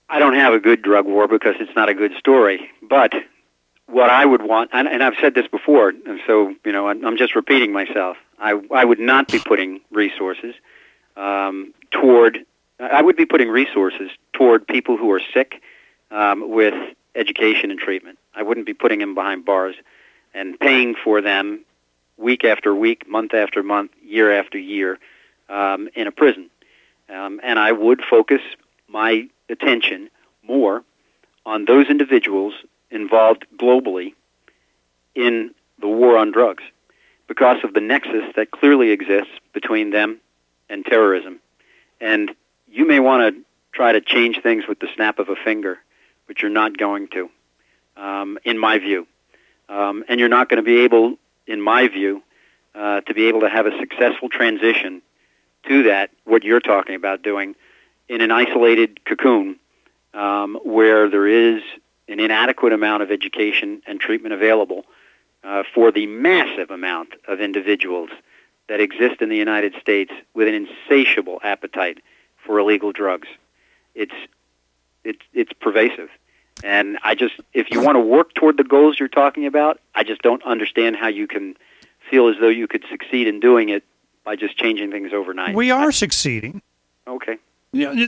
I don't have a good drug war because it's not a good story. But what I would want, and I've said this before, so I'm just repeating myself. I would not be putting resources toward. I would be putting resources toward people who are sick with education and treatment. I wouldn't be putting them behind bars and paying for them week after week, month after month, year after year in a prison. And I would focus my attention more on those individuals involved globally in the war on drugs because of the nexus that clearly exists between them and terrorism. And you may want to try to change things with the snap of a finger, but you're not going to, in my view. And you're not going to be able, in my view, to be able to have a successful transition to that, what you're talking about doing, in an isolated cocoon where there is an inadequate amount of education and treatment available for the massive amount of individuals that exist in the United States with an insatiable appetite for illegal drugs. It's pervasive. And if you want to work toward the goals you're talking about, I just don't understand how you can feel as though you could succeed in doing it by just changing things overnight. We are succeeding. Okay.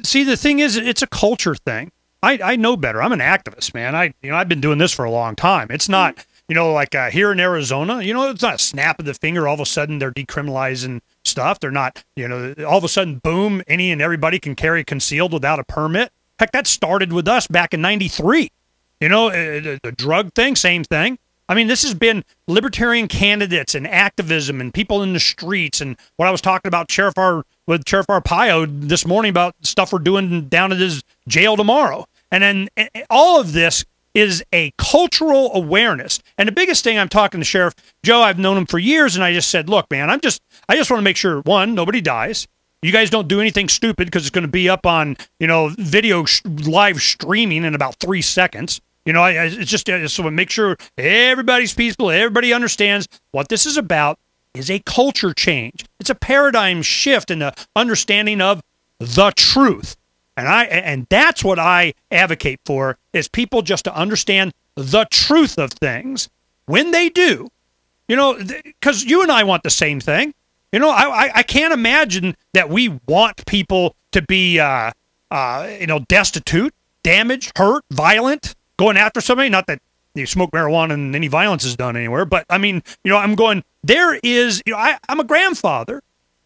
See, the thing is, it's a culture thing. I know better. I'm an activist, man. I've been doing this for a long time. It's not, like here in Arizona, it's not a snap of the finger. All of a sudden they're decriminalizing stuff. They're not, all of a sudden, boom, any and everybody can carry concealed without a permit. Heck, that started with us back in '93. The drug thing, same thing. I mean, this has been libertarian candidates and activism and people in the streets and what I was talking about with Sheriff Arpaio this morning about stuff we're doing down at his jail tomorrow. And then all of this is a cultural awareness. And the biggest thing I'm talking to Sheriff Joe, I've known him for years, and I just said, look, man, I just want to make sure, one, nobody dies. You guys don't do anything stupid because it's going to be up on, video live streaming in about 3 seconds. It's just so make sure everybody's peaceful, everybody understands what this is about is a culture change. It's a paradigm shift in the understanding of the truth. And that's what I advocate for, is people just to understand the truth of things when they do. Because you and I want the same thing. I can't imagine that we want people to be, destitute, damaged, hurt, violent, going after somebody. Not that you smoke marijuana and any violence is done anywhere, but I mean, I'm going, there is, I'm a grandfather,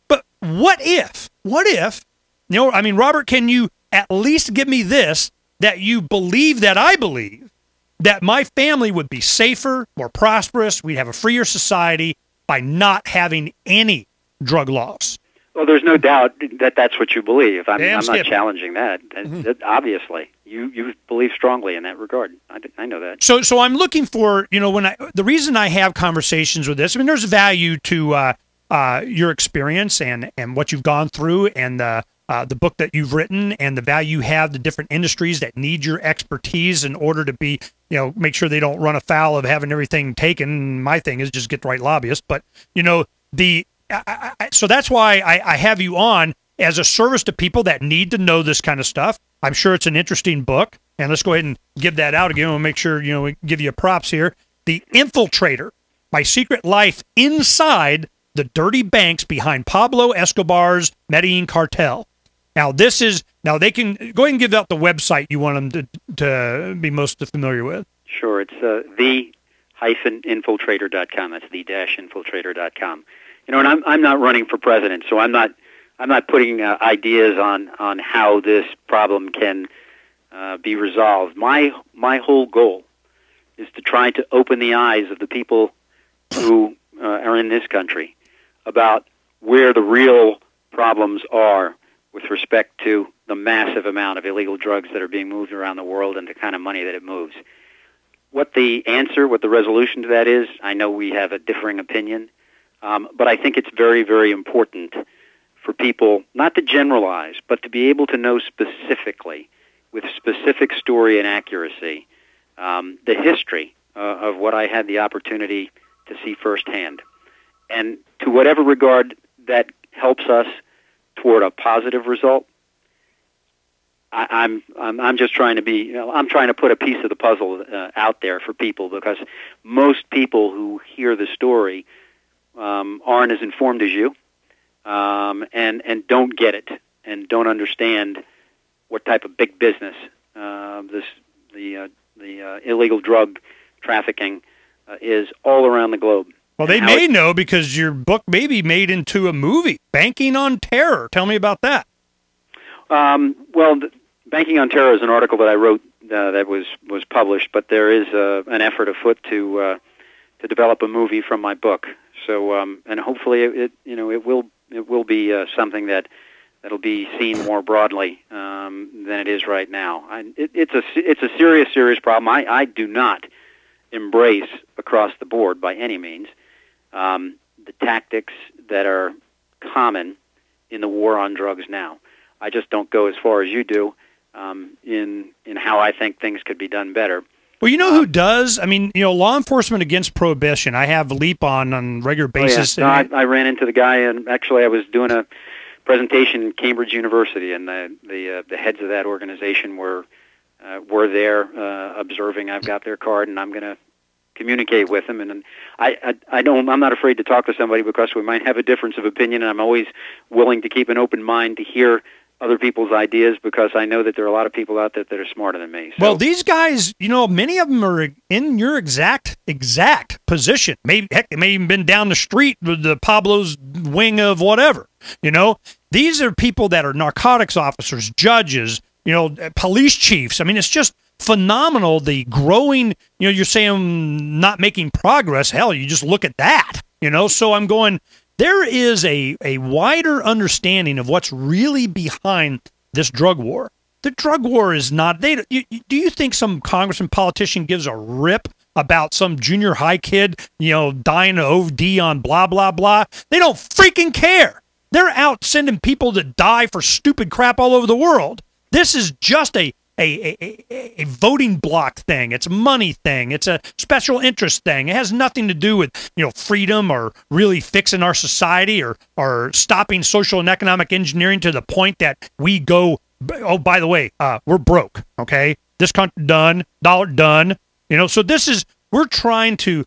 but what if, Robert, can you at least give me this, that you believe that I believe that my family would be safer, more prosperous, we'd have a freer society by not having any drug laws? Well, there's no doubt that that's what you believe. I'm not challenging that. Mm-hmm. Obviously, you believe strongly in that regard. I know that. So I'm looking for, the reason I have conversations with this, there's value to your experience and what you've gone through and the book that you've written and the value you have, the different industries that need your expertise in order to be, make sure they don't run afoul of having everything taken. My thing is just get the right lobbyists. But, so that's why I have you on as a service to people that need to know this kind of stuff. I'm sure it's an interesting book. And let's go ahead and give that out again. We'll make sure, we give you props here. The Infiltrator, My Secret Life Inside the Dirty Banks Behind Pablo Escobar's Medellin Cartel. Now, they can go ahead and give out the website you want them to be most familiar with. Sure. It's the-infiltrator.com. That's the-infiltrator.com. And I'm not running for president, so I'm not putting ideas on how this problem can be resolved. My whole goal is to try to open the eyes of the people who are in this country about where the real problems are with respect to the massive amount of illegal drugs that are being moved around the world and the kind of money that it moves. What the resolution to that is, I know we have a differing opinion, but I think it's very, very important for people not to generalize, but to be able to know specifically, with specific story and accuracy, the history of what I had the opportunity to see firsthand. And to whatever regard that helps us toward a positive result, I'm just trying to be. I'm trying to put a piece of the puzzle out there for people, because most people who hear the story aren't as informed as you, and don't get it and don't understand what type of big business the illegal drug trafficking is all around the globe. Well, they may know, because your book may be made into a movie, Banking on Terror. Tell me about that. Well, Banking on Terror is an article that I wrote that was published, but there is an effort afoot to develop a movie from my book. So, and hopefully it will be something that'll be seen more broadly than it is right now. It's a serious problem. I do not embrace across the board by any means the tactics that are common in the war on drugs now. I just don't go as far as you do in how I think things could be done better. Well, you know who does? I mean, Law Enforcement Against Prohibition. I have Leap on a regular basis. Oh, yeah. No, I ran into the guy, and actually I was doing a presentation at Cambridge University, and the heads of that organization were there observing. I've got their card, and I'm going to communicate with them. And I'm not afraid to talk to somebody, because we might have a difference of opinion, and I'm always willing to keep an open mind to hear other people's ideas, because I know that there are a lot of people out there that are smarter than me. So. Well, these guys, many of them are in your exact position. Maybe, heck, they may even been down the street with the Pablo's wing of whatever. These are people that are narcotics officers, judges, police chiefs. I mean, it's just phenomenal, the growing, you're saying not making progress. Hell, you just look at that, So I'm going, there is a wider understanding of what's really behind this drug war. The drug war is not, do you think some congressman, politician gives a rip about some junior high kid, dying of OD on blah, blah, blah? They don't freaking care. They're out sending people to die for stupid crap all over the world. This is just a voting block thing. It's a money thing. It's a special interest thing. It has nothing to do with, freedom or really fixing our society or stopping social and economic engineering to the point that we go, oh, by the way, we're broke, okay? This country done, dollar done. So we're trying to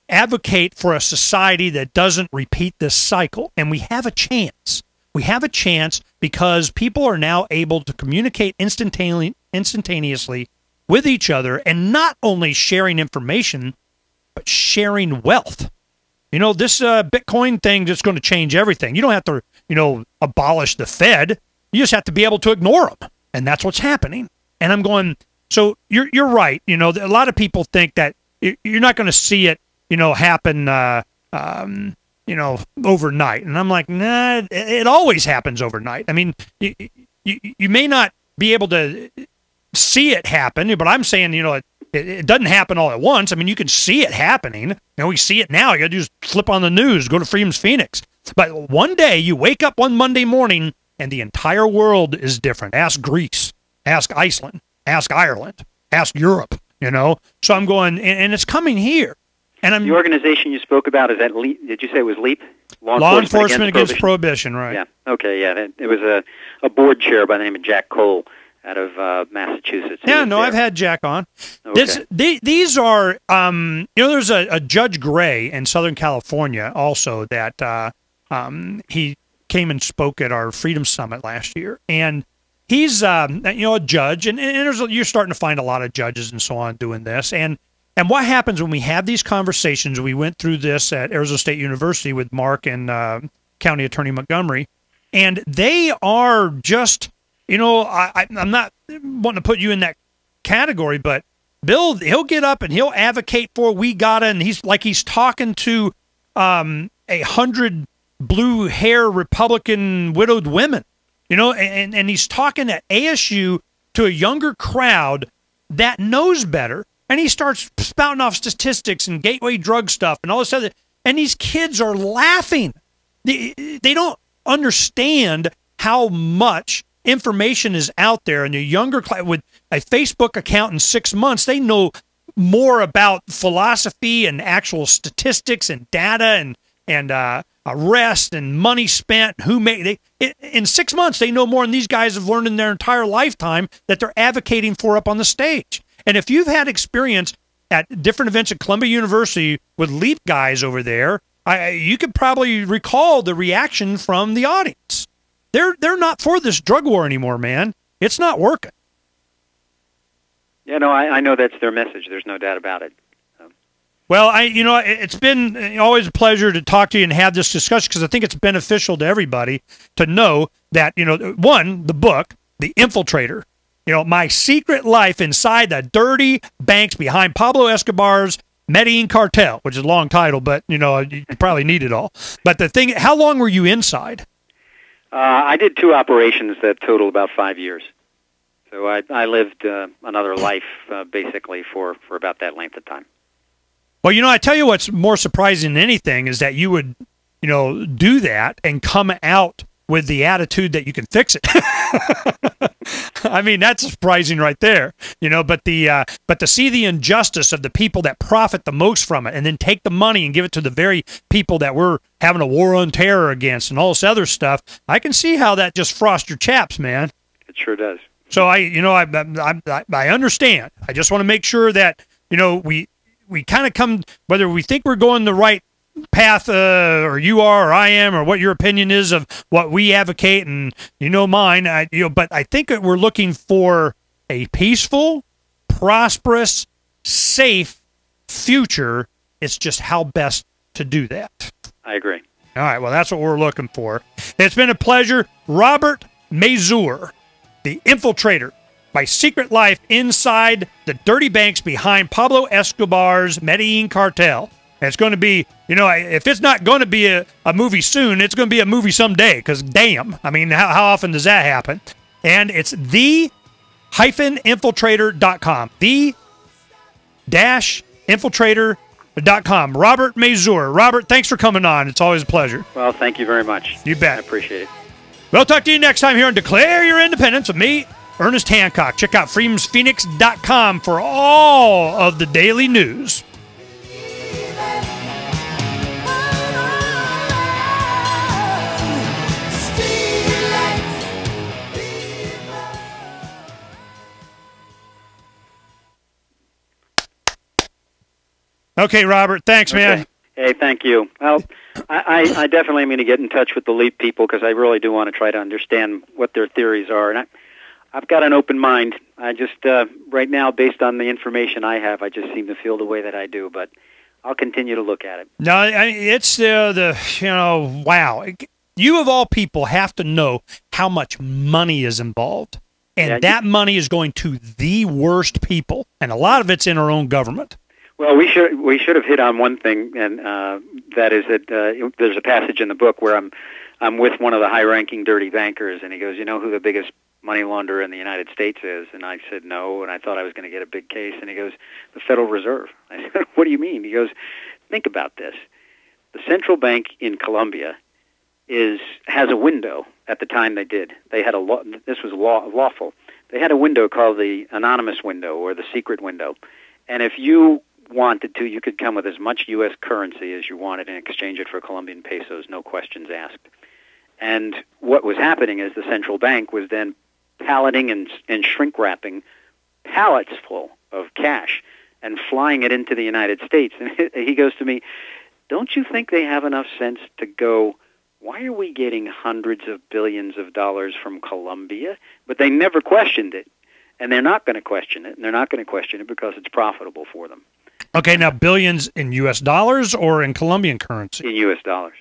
advocate for a society that doesn't repeat this cycle, and we have a chance. We have a chance because people are now able to communicate instantaneously with each other, and not only sharing information, but sharing wealth. This Bitcoin thing that's going to change everything. You don't have to, abolish the Fed. You just have to be able to ignore them, and that's what's happening. And I'm going, so you're right. A lot of people think that you're not going to see it, happen overnight. And I'm like, nah, it always happens overnight. I mean, you may not be able to see it happen, but I'm saying, it doesn't happen all at once. I mean, you can see it happening. We see it now. You got to just flip on the news, go to Freedom's Phoenix. But one day you wake up one Monday morning and the entire world is different. Ask Greece, ask Iceland, ask Ireland, ask Europe, So I'm going, and it's coming here. And the organization you spoke about, is that LEAP? Did you say it was LEAP? Law Enforcement Against Prohibition, right? Yeah. Okay. Yeah. It was a board chair by the name of Jack Cole out of Massachusetts. Yeah. No, I've had Jack on. Okay. These are, there's a Judge Gray in Southern California also that he came and spoke at our Freedom Summit last year, and he's a judge, and you're starting to find a lot of judges and so on doing this, and what happens when we have these conversations? We went through this at Arizona State University with Mark and County Attorney Montgomery, and they are just, I'm not wanting to put you in that category, but Bill, he'll get up and he'll advocate for we gotta, and he's talking to 100 blue hair Republican widowed women, and he's talking at ASU to a younger crowd that knows better. And he starts spouting off statistics and gateway drug stuff and all this other, and these kids are laughing. They don't understand how much information is out there. And the younger class, with a Facebook account in 6 months, they know more about philosophy and actual statistics and data and arrest and money spent. In 6 months, they know more than these guys have learned in their entire lifetime that they're advocating for up on the stage. And if you've had experience at different events at Columbia University with LEAP guys over there, you could probably recall the reaction from the audience. They're not for this drug war anymore, man. It's not working. Yeah, no, I know that's their message. There's no doubt about it. Well, it's been always a pleasure to talk to you and have this discussion, because I think it's beneficial to everybody to know that, one, the book, The Infiltrator, my secret life inside the dirty banks behind Pablo Escobar's Medellin Cartel, which is a long title, but, you probably need it all. But the thing, how long were you inside? I did 2 operations that total about 5 years. So I lived another life, basically, for about that length of time. Well, I tell you what's more surprising than anything is that you would, do that and come out with the attitude that you can fix it. I mean, that's surprising right there, but to see the injustice of the people that profit the most from it and then take the money and give it to the very people that we're having a war on terror against and all this other stuff, I can see how that just frosts your chaps, man. It sure does. So I understand. I just want to make sure that, we kind of come, whether we think we're going the right path, or you are, or I am, or what your opinion is of what we advocate, and mine. But I think that we're looking for a peaceful, prosperous, safe future. It's just how best to do that. I agree. All right. Well, that's what we're looking for. It's been a pleasure, Robert Mazur, The Infiltrator. My secret life inside the dirty banks behind Pablo Escobar's Medellin Cartel. And it's going to be, if it's not going to be a movie soon, it's going to be a movie someday, because damn, I mean, how often does that happen? And it's the-infiltrator.com. The-infiltrator.com. Robert Mazur. Robert, thanks for coming on. It's always a pleasure. Well, thank you very much. You bet. I appreciate it. We'll talk to you next time here on Declare Your Independence with me, Ernest Hancock. Check out freedomsphoenix.com for all of the daily news. Okay, Robert. Thanks, man. Hey, thank you. Well, I definitely am going to get in touch with the LEAP people, because I really do want to try to understand what their theories are. And I've got an open mind. I just, right now, based on the information I have, I just seem to feel the way that I do. But I'll continue to look at it. No, it's wow. You, of all people, have to know how much money is involved. And that money is going to the worst people. And a lot of it's in our own government. Well, we should have hit on one thing, and that is that there's a passage in the book where I'm with one of the high-ranking dirty bankers, and he goes, "You know who the biggest money launderer in the United States is?" And I said no, and I thought I was going to get a big case. And he goes, "The Federal Reserve." I said, "What do you mean?" He goes, "Think about this. The central bank in Colombia has a window. At the time they did. They had this was lawful. They had a window called the anonymous window or the secret window, and if you wanted to, you could come with as much U.S. currency as you wanted and exchange it for Colombian pesos, no questions asked. And what was happening is the central bank was then palleting and shrink-wrapping pallets full of cash and flying it into the United States. And he goes to me, "Don't you think they have enough sense to go, why are we getting hundreds of billions of dollars from Colombia?" But they never questioned it. And they're not going to question it. And they're not going to question it because it's profitable for them. Okay, now billions in U.S. dollars or in Colombian currency? In U.S. dollars.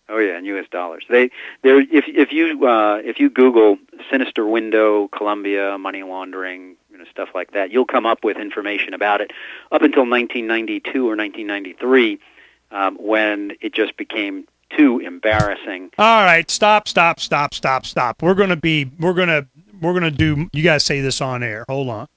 Oh yeah, in U.S. dollars. If you Google sinister window, Colombia, money laundering, stuff like that, you'll come up with information about it up until 1992 or 1993, when it just became too embarrassing. All right, stop. We're gonna do. You guys say this on air. Hold on.